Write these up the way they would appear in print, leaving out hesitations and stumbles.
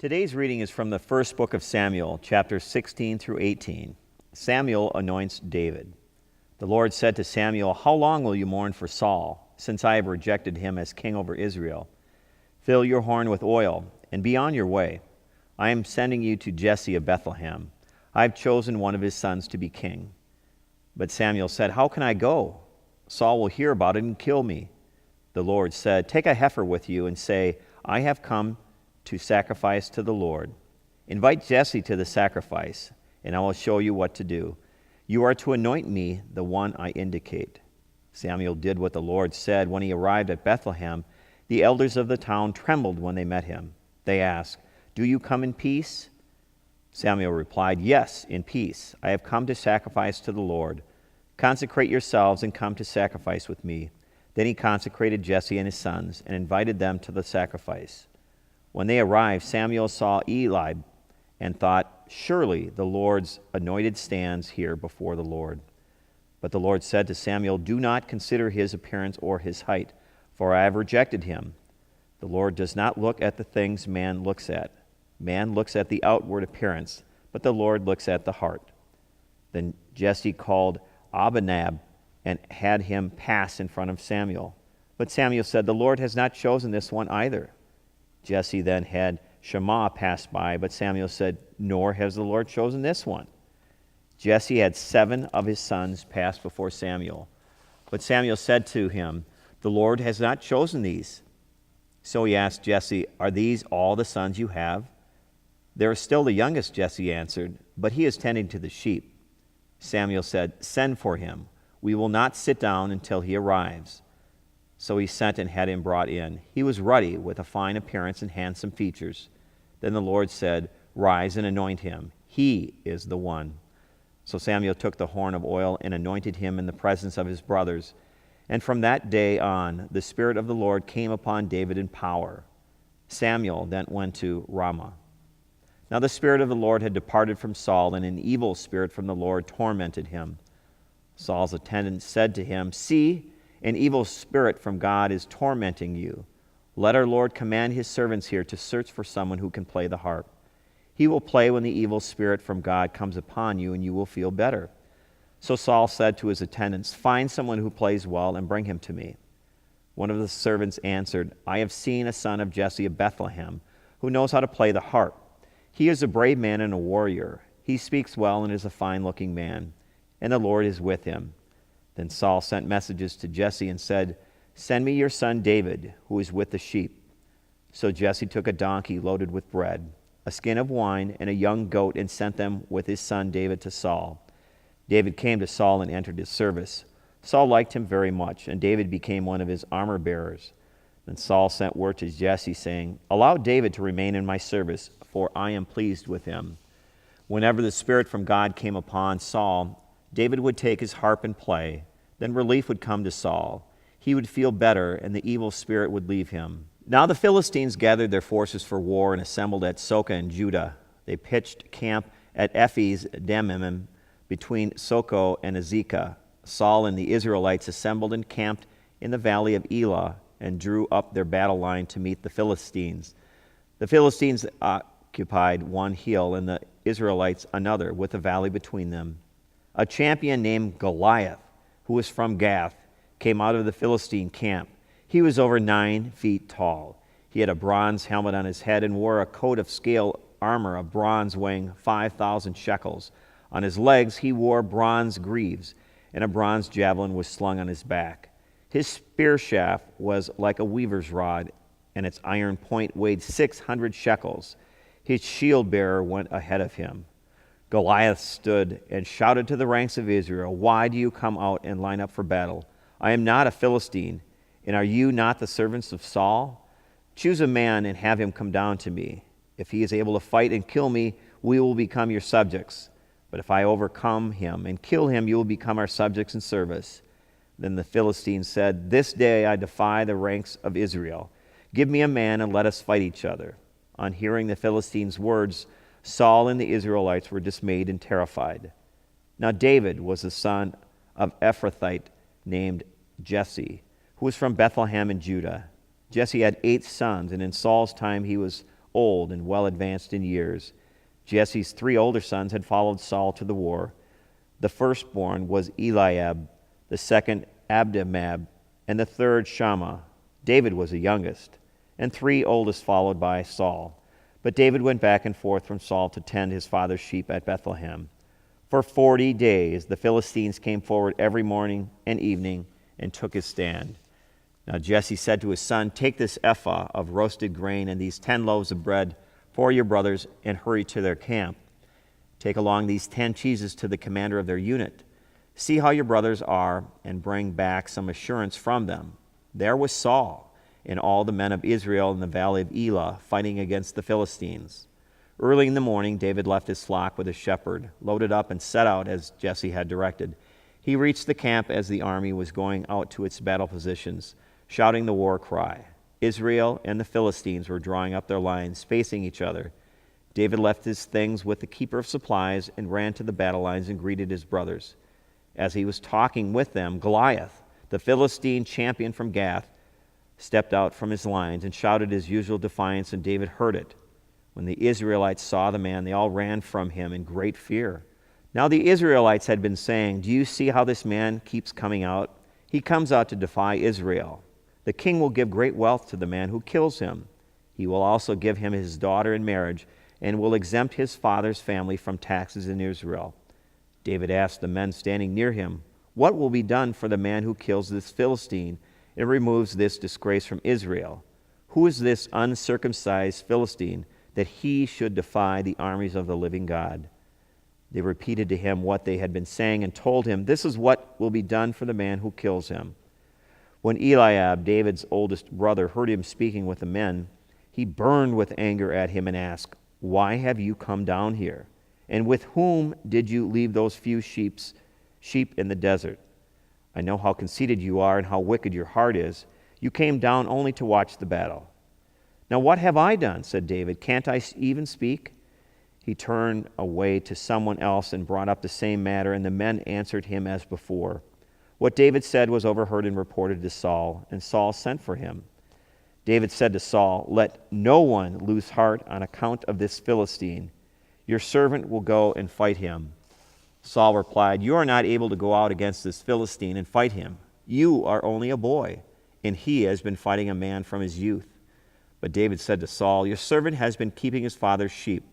Today's reading is from the first book of Samuel, chapters 16 through 18. Samuel anoints David. The Lord said to Samuel, "How long will you mourn for Saul, since I have rejected him as king over Israel? Fill your horn with oil, and be on your way. I am sending you to Jesse of Bethlehem. I have chosen one of his sons to be king." But Samuel said, "How can I go? Saul will hear about it and kill me." The Lord said, "Take a heifer with you and say, 'I have come to sacrifice to the Lord.' Invite Jesse to the sacrifice, and I will show you what to do. You are to anoint me, the one I indicate." Samuel did what the Lord said. When he arrived at Bethlehem, the elders of the town trembled when they met him. They asked, "Do you come in peace?" Samuel replied, "Yes, in peace. I have come to sacrifice to the Lord. Consecrate yourselves and come to sacrifice with me." Then he consecrated Jesse and his sons and invited them to the sacrifice. When they arrived, Samuel saw Eli and thought, "Surely the Lord's anointed stands here before the Lord." But the Lord said to Samuel, "Do not consider his appearance or his height, for I have rejected him. The Lord does not look at the things man looks at. Man looks at the outward appearance, but the Lord looks at the heart." Then Jesse called Abinab and had him pass in front of Samuel. But Samuel said, "The Lord has not chosen this one either." Jesse then had Shammah pass by, but Samuel said, "Nor has the Lord chosen this one." Jesse had 7 of his sons pass before Samuel. But Samuel said to him, "The Lord has not chosen these." So he asked Jesse, "Are these all the sons you have?" "There is still the youngest," Jesse answered, "but he is tending to the sheep." Samuel said, "Send for him. We will not sit down until he arrives." So he sent and had him brought in. He was ruddy, with a fine appearance and handsome features. Then the Lord said, "Rise and anoint him. He is the one." So Samuel took the horn of oil and anointed him in the presence of his brothers. And from that day on, the Spirit of the Lord came upon David in power. Samuel then went to Ramah. Now the Spirit of the Lord had departed from Saul, and an evil spirit from the Lord tormented him. Saul's attendants said to him, "See, an evil spirit from God is tormenting you. Let our Lord command his servants here to search for someone who can play the harp. He will play when the evil spirit from God comes upon you, and you will feel better." So Saul said to his attendants, "Find someone who plays well and bring him to me." One of the servants answered, "I have seen a son of Jesse of Bethlehem who knows how to play the harp. He is a brave man and a warrior. He speaks well and is a fine-looking man, and the Lord is with him." Then Saul sent messages to Jesse and said, "Send me your son David, who is with the sheep." So Jesse took a donkey loaded with bread, a skin of wine, and a young goat, and sent them with his son David to Saul. David came to Saul and entered his service. Saul liked him very much, and David became one of his armor-bearers. Then Saul sent word to Jesse, saying, "Allow David to remain in my service, for I am pleased with him." Whenever the Spirit from God came upon Saul, David would take his harp and play. Then relief would come to Saul. He would feel better, and the evil spirit would leave him. Now the Philistines gathered their forces for war and assembled at Socoh in Judah. They pitched camp at Ephes-dammim between Socoh and Azekah. Saul and the Israelites assembled and camped in the valley of Elah and drew up their battle line to meet the Philistines. The Philistines occupied one hill and the Israelites another, with a valley between them. A champion named Goliath, who was from Gath, came out of the Philistine camp. He was over 9 feet tall. He had a bronze helmet on his head and wore a coat of scale armor of bronze weighing 5,000 shekels. On his legs he wore bronze greaves, and a bronze javelin was slung on his back. His spear shaft was like a weaver's rod, and its iron point weighed 600 shekels. His shield-bearer went ahead of him. Goliath stood and shouted to the ranks of Israel, "Why do you come out and line up for battle? I am not a Philistine, and are you not the servants of Saul? Choose a man and have him come down to me. If he is able to fight and kill me, we will become your subjects. But if I overcome him and kill him, you will become our subjects and service." Then the Philistines said, "This day I defy the ranks of Israel. Give me a man and let us fight each other." On hearing the Philistines' words, Saul and the Israelites were dismayed and terrified. Now David was the son of Ephrathite named Jesse, who was from Bethlehem in Judah. Jesse had 8 sons, and in Saul's time he was old and well advanced in years. Jesse's 3 older sons had followed Saul to the war. The firstborn was Eliab, the second Abinadab, and the third Shammah. David was the youngest, and 3 oldest followed by Saul. But David went back and forth from Saul to tend his father's sheep at Bethlehem. For 40 days the Philistines came forward every morning and evening and took his stand. Now Jesse said to his son, "Take this ephah of roasted grain and these 10 loaves of bread for your brothers and hurry to their camp. Take along these 10 cheeses to the commander of their unit. See how your brothers are and bring back some assurance from them." There was Saul and all the men of Israel in the valley of Elah fighting against the Philistines. Early in the morning, David left his flock with a shepherd, loaded up and set out as Jesse had directed. He reached the camp as the army was going out to its battle positions, shouting the war cry. Israel and the Philistines were drawing up their lines, facing each other. David left his things with the keeper of supplies and ran to the battle lines and greeted his brothers. As he was talking with them, Goliath, the Philistine champion from Gath, stepped out from his lines and shouted his usual defiance, and David heard it. When the Israelites saw the man, they all ran from him in great fear. Now the Israelites had been saying, "Do you see how this man keeps coming out? He comes out to defy Israel. The king will give great wealth to the man who kills him. He will also give him his daughter in marriage and will exempt his father's family from taxes in Israel." David asked the men standing near him, "What will be done for the man who kills this Philistine and removes this disgrace from Israel? Who is this uncircumcised Philistine that he should defy the armies of the living God?" They repeated to him what they had been saying and told him, "This is what will be done for the man who kills him." When Eliab, David's oldest brother, heard him speaking with the men, he burned with anger at him and asked, "Why have you come down here? And with whom did you leave those few sheep in the desert? I know how conceited you are and how wicked your heart is. You came down only to watch the battle." "Now what have I done?" said David. "Can't I even speak?" He turned away to someone else and brought up the same matter, and the men answered him as before. What David said was overheard and reported to Saul, and Saul sent for him. David said to Saul, "Let no one lose heart on account of this Philistine. Your servant will go and fight him." Saul replied, "You are not able to go out against this Philistine and fight him. You are only a boy, and he has been fighting a man from his youth." But David said to Saul, "Your servant has been keeping his father's sheep.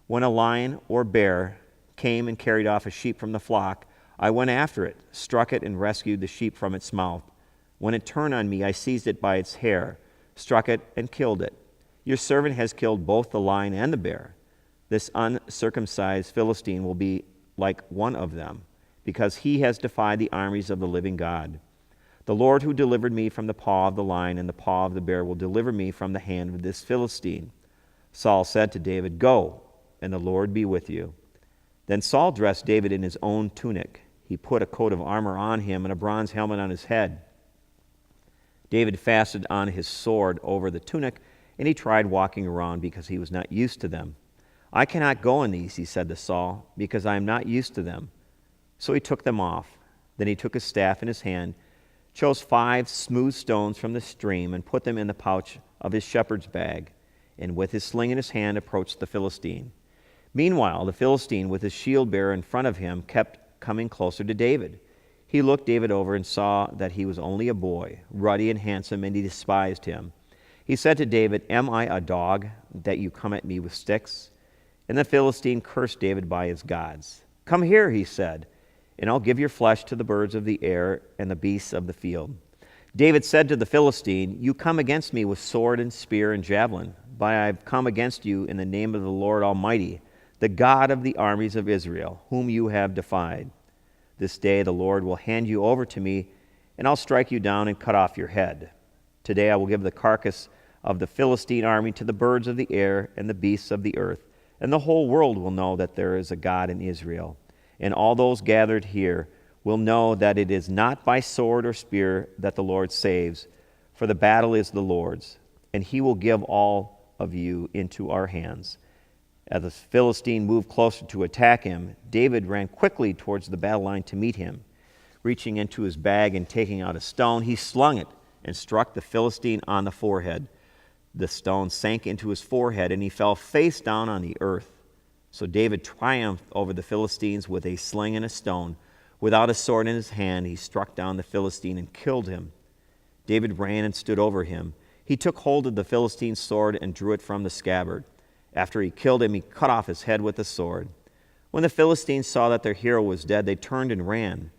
When a lion or bear came and carried off a sheep from the flock, I went after it, struck it, and rescued the sheep from its mouth. When it turned on me, I seized it by its hair, struck it, and killed it. Your servant has killed both the lion and the bear. This uncircumcised Philistine will be like one of them, because he has defied the armies of the living God. The Lord who delivered me from the paw of the lion and the paw of the bear will deliver me from the hand of this Philistine." Saul said to David, "Go, and the Lord be with you." Then Saul dressed David in his own tunic. He put a coat of armor on him and a bronze helmet on his head. David fastened on his sword over the tunic, and he tried walking around because he was not used to them. "I cannot go in these," he said to Saul, "because I am not used to them." So he took them off. Then he took his staff in his hand, chose 5 smooth stones from the stream, and put them in the pouch of his shepherd's bag, and with his sling in his hand approached the Philistine. Meanwhile, the Philistine, with his shield bearer in front of him, kept coming closer to David. He looked David over and saw that he was only a boy, ruddy and handsome, and he despised him. He said to David, "Am I a dog that you come at me with sticks?" And the Philistine cursed David by his gods. "Come here," he said, "and I'll give your flesh to the birds of the air and the beasts of the field." David said to the Philistine, "You come against me with sword and spear and javelin, but I have come against you in the name of the Lord Almighty, the God of the armies of Israel, whom you have defied. This day the Lord will hand you over to me, and I'll strike you down and cut off your head. Today I will give the carcass of the Philistine army to the birds of the air and the beasts of the earth, and the whole world will know that there is a God in Israel. And all those gathered here will know that it is not by sword or spear that the Lord saves, for the battle is the Lord's, and he will give all of you into our hands." As the Philistine moved closer to attack him, David ran quickly towards the battle line to meet him. Reaching into his bag and taking out a stone, he slung it and struck the Philistine on the forehead. The stone sank into his forehead, and he fell face down on the earth. So David triumphed over the Philistines with a sling and a stone. Without a sword in his hand, he struck down the Philistine and killed him. David ran and stood over him. He took hold of the Philistine's sword and drew it from the scabbard. After he killed him, he cut off his head with the sword. When the Philistines saw that their hero was dead, they turned and ran.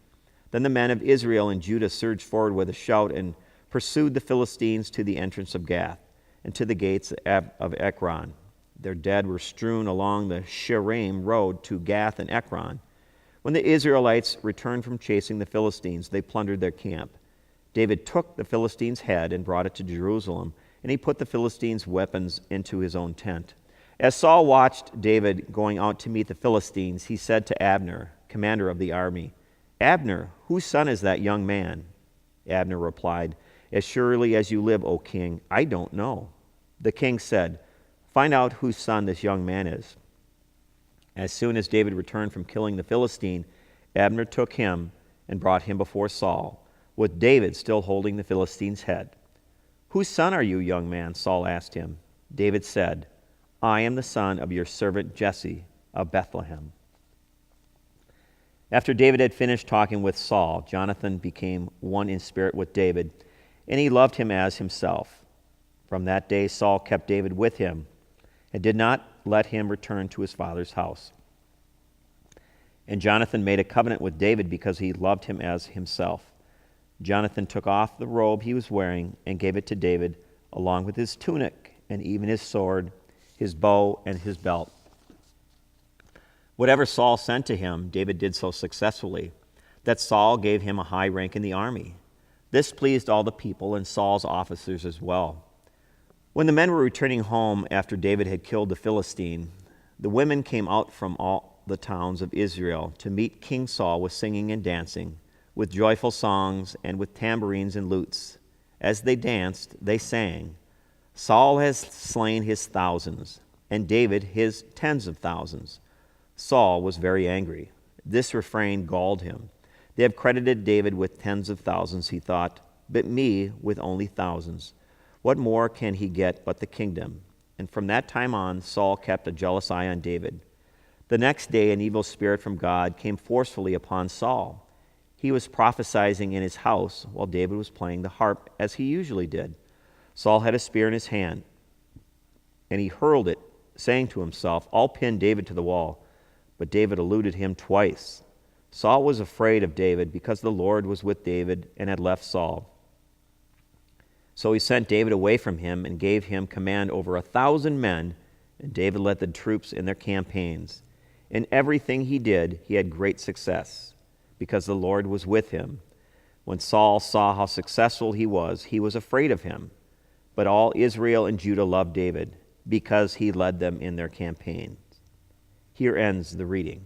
Then the men of Israel and Judah surged forward with a shout and pursued the Philistines to the entrance of Gath and to the gates of Ekron. Their dead were strewn along the Shiraim road to Gath and Ekron. When the Israelites returned from chasing the Philistines, they plundered their camp. David took the Philistines' head and brought it to Jerusalem, and he put the Philistines' weapons into his own tent. As Saul watched David going out to meet the Philistines, he said to Abner, commander of the army, "Abner, whose son is that young man?" Abner replied, "As surely as you live, O king, I don't know." The king said, "Find out whose son this young man is." As soon as David returned from killing the Philistine, Abner took him and brought him before Saul, with David still holding the Philistine's head. "Whose son are you, young man?" Saul asked him. David said, "I am the son of your servant Jesse of Bethlehem." After David had finished talking with Saul, Jonathan became one in spirit with David, and he loved him as himself. From that day, Saul kept David with him and did not let him return to his father's house. And Jonathan made a covenant with David because he loved him as himself. Jonathan took off the robe he was wearing and gave it to David, along with his tunic and even his sword, his bow, and his belt. Whatever Saul sent to him, David did so successfully, that Saul gave him a high rank in the army. This pleased all the people and Saul's officers as well. When the men were returning home after David had killed the Philistine, the women came out from all the towns of Israel to meet King Saul with singing and dancing, with joyful songs and with tambourines and lutes. As they danced, they sang, "Saul has slain his thousands, and David his tens of thousands." Saul was very angry. This refrain galled him. They have credited David with tens of thousands, he thought, but me with only thousands. What more can he get but the kingdom? And from that time on, Saul kept a jealous eye on David. The next day, an evil spirit from God came forcefully upon Saul. He was prophesying in his house while David was playing the harp, as he usually did. Saul had a spear in his hand, and he hurled it, saying to himself, "I'll pin David to the wall." But David eluded him twice. Saul was afraid of David because the Lord was with David and had left Saul. So he sent David away from him and gave him command over 1,000 men, and David led the troops in their campaigns. In everything he did, he had great success, because the Lord was with him. When Saul saw how successful he was afraid of him. But all Israel and Judah loved David, because he led them in their campaigns. Here ends the reading.